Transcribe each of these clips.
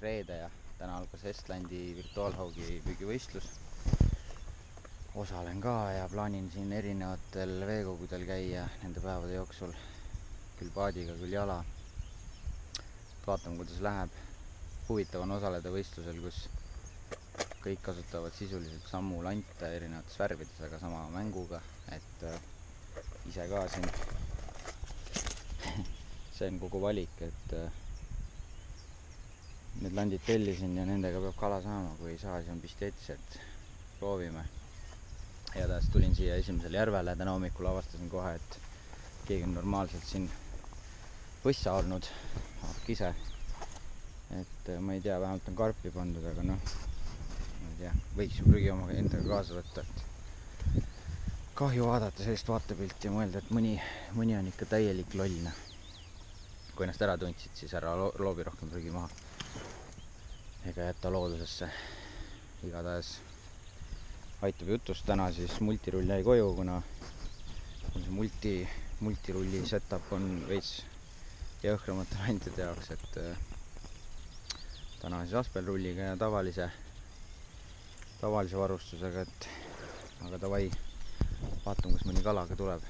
reede ja täna algas Estlandi virtuaalhaugi püügivõistlus. Osalen ka ja plaanin siin erinevatel veekogudel käia nende päevade jooksul. Küll paadiga, küll jala. Vaatame, kuidas läheb. Huvitav on osaleda võistlusel, kus kõik kasutavad sisuliselt sammu lante erinevates värvides, aga sama mänguga, et ise ka siin see on kogu valik, et need landid tellisin ja nendega peab kala saama, kui ei saa, siis on pistets, et proovime. Ja taas tulin siia esimesele järvele, täna hommikul avastasin kohe, et keegi on normaalselt siin võssa olnud, vaadake ise, et ma ei tea, vähemalt on karpi pandud, aga noh, ma ei tea, võiks ju prügi oma endaga kaasa võtta, et kahju vaadata sellist vaatepilti ja mõelda, et mõni on ikka täielik loll. Kui ennast ära tundsid, siis ära loobi rohkem prügi maha ega jätta loodusesse. Igatahes aitab jutust. Täna siis multirull jäi koju, kuna see multirulli setup on veits jõhkramate landide jaoks, et täna siis aspelrulliga ja tavalise varustusega, et aga davai, vaatame, kas mõni kalaga tuleb.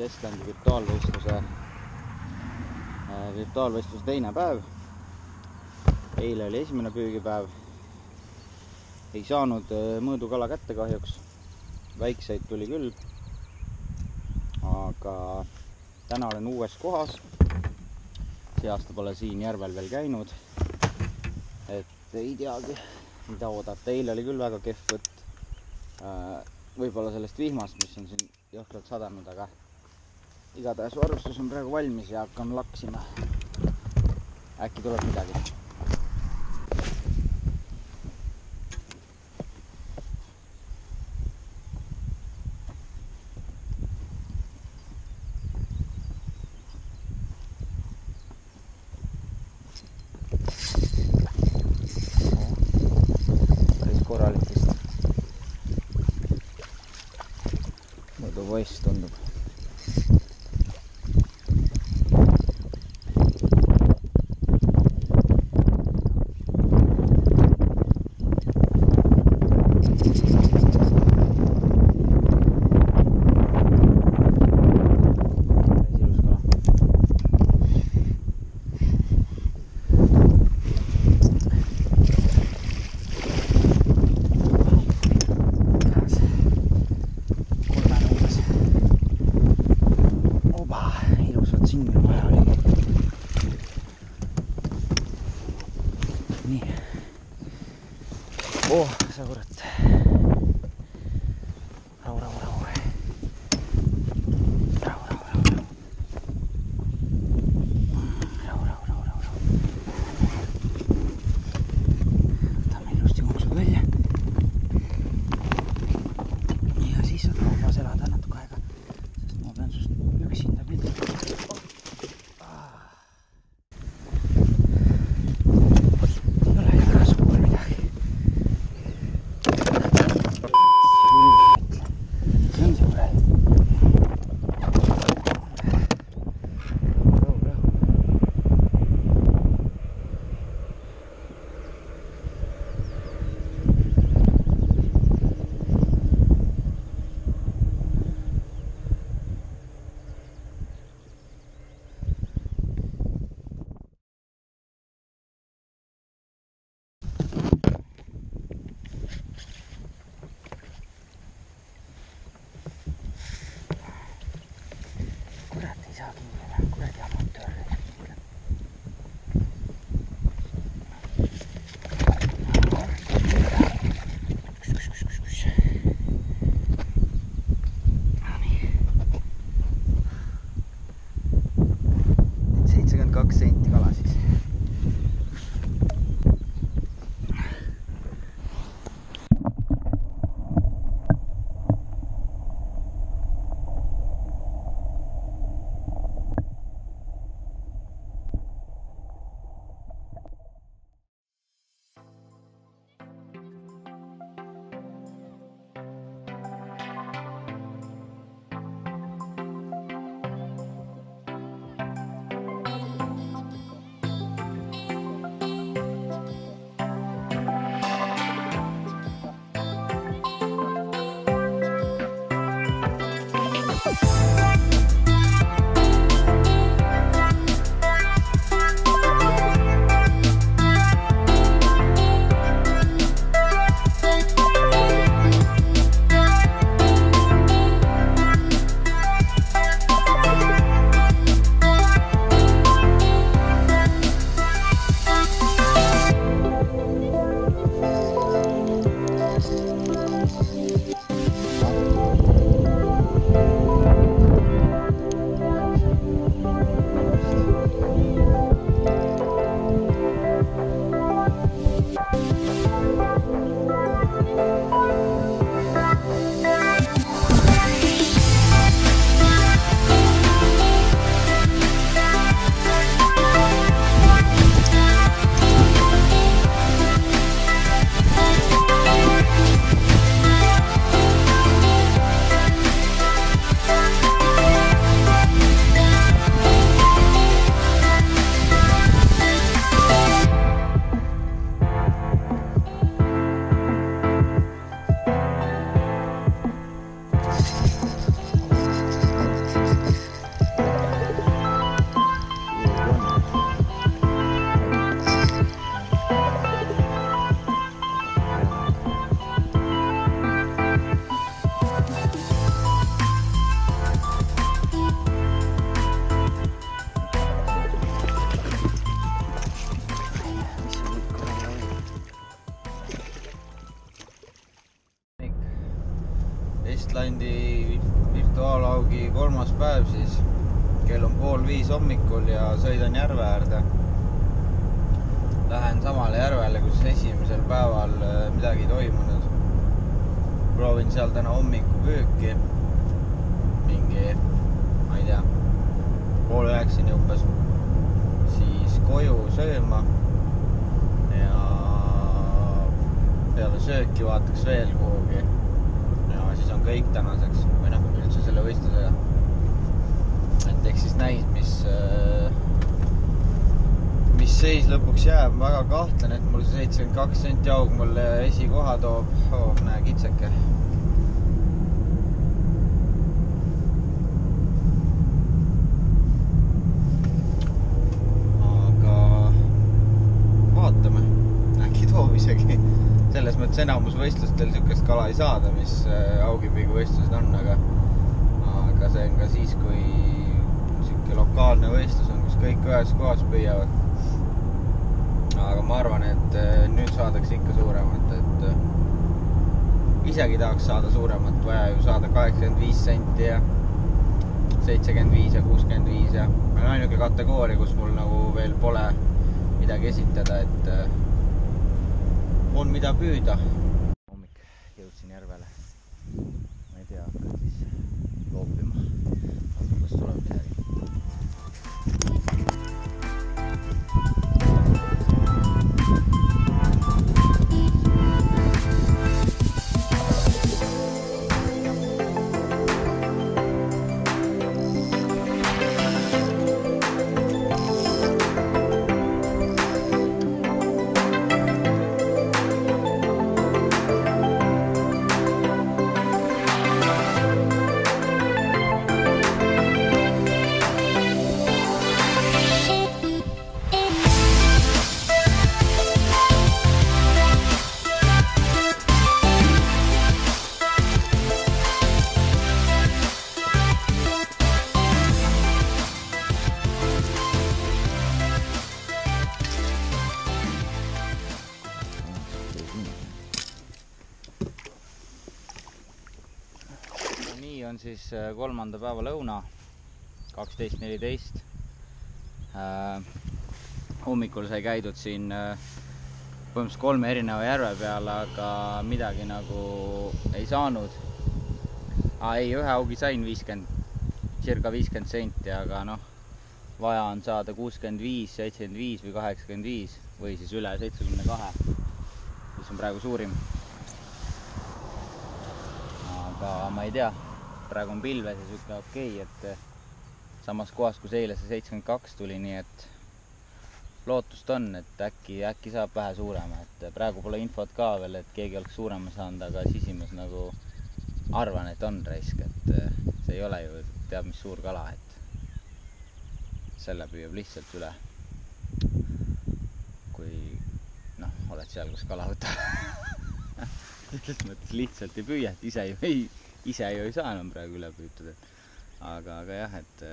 Estlandi virtuaalvõistluse teine päev. Eile oli esimene püügipäev. Ei saanud mõõdukala kätte kahjuks. Väikseid tuli küll. Aga täna olen uues kohas. See aasta pole siin järvel veel käinud. Et ei teagi, mida oodata. Eile oli küll väga kehv võtt. Võib-olla sellest vihmast, mis on siin jõhkralt sadanud, aga igatahes varustus on praegu valmis ja hakkame laksima. Äkki tuleb midagi. Päris korralikest. Mõõdu poiss tundub. Oh, sa kurat. Rahu. Võtame ilusti muksud välja. Ja siis on rahvas elada natuke aega, sest ma pean sust üksinda pildima. Kurat, ei saa kindlada. Kuradi amatöör. Nii. 72 senti kala siis. Estlandi virtuaalaugi 3. päev siis. Kell on 4:30 hommikul ja sõidan järve äärde. Lähen samale järvele, kus esimesel päeval midagi toimunud. Proovin seal täna hommikupüüki. Mingi, ma ei tea, 8:30 umbes. Siis koju sööma. Ja peale sööki vaataks veel kuhugi. Ja siis on kõik tänaseks. Või noh, üldse selle võistlusega. Et eks siis näis, mis seis lõpuks jääb. Väga kahtlen, et mul 72 senti aug mulle esikoha toob. Oh, näe, kitseke. Aga vaatame. Äkki toob isegi. Selles mõttes enamus võistlustel niisugust kala ei saada, mis augipüügi võistlused on, aga see on ka siis, kui niisugune lokaalne võistlus on, kus kõik ühes kohas püüavad. Aga ma arvan, et nüüd saadakse ikka suuremat, et isegi tahaks saada suuremat, vaja ju saada 85 senti ja 75 ja 65 ja on ainuke kategooria, kus mul nagu veel pole midagi esitada, et on mida püüda. Hommik jõudsin järvele. Ma ei tea, hakkan siis loopima. Kas tuleb midagi? On siis kolmanda päeva lõuna 12.14. Hommikul sai käidud siin põhimõtteliselt 3 erineva järve peal, aga midagi nagu ei saanud. Ei, ühe augi sain circa 50 senti, aga noh, vaja on saada 65, 75 või 85 või siis üle 72, mis on praegu suurim. Aga ma ei tea. Praegu on pilves ja sükke okei, et samas kohas, kus eile see 72 tuli, nii et lootust on, et äkki saab vähe suurema, et praegu pole infot ka veel, et keegi oleks suurema saanud, aga sisimas nagu arvan, et on raisk, et see ei ole ju teab mis suur kala, et selle püüab lihtsalt üle, kui noh, oled seal, kus kala võtab. Selles mõttes lihtsalt ei püüa, et ise ju ei saa enam praegu üle püütud, aga jah, et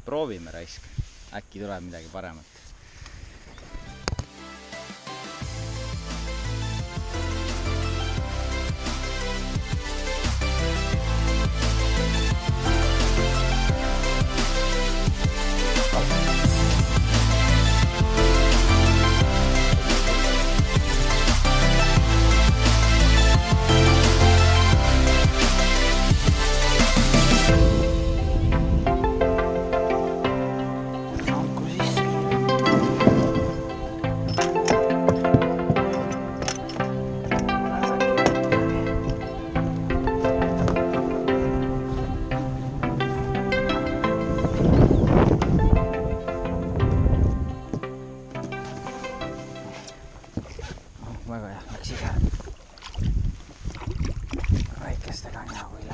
proovime raisk, äkki tuleb midagi paremat. Väga hea, läks ise. Väikestega on hea, kui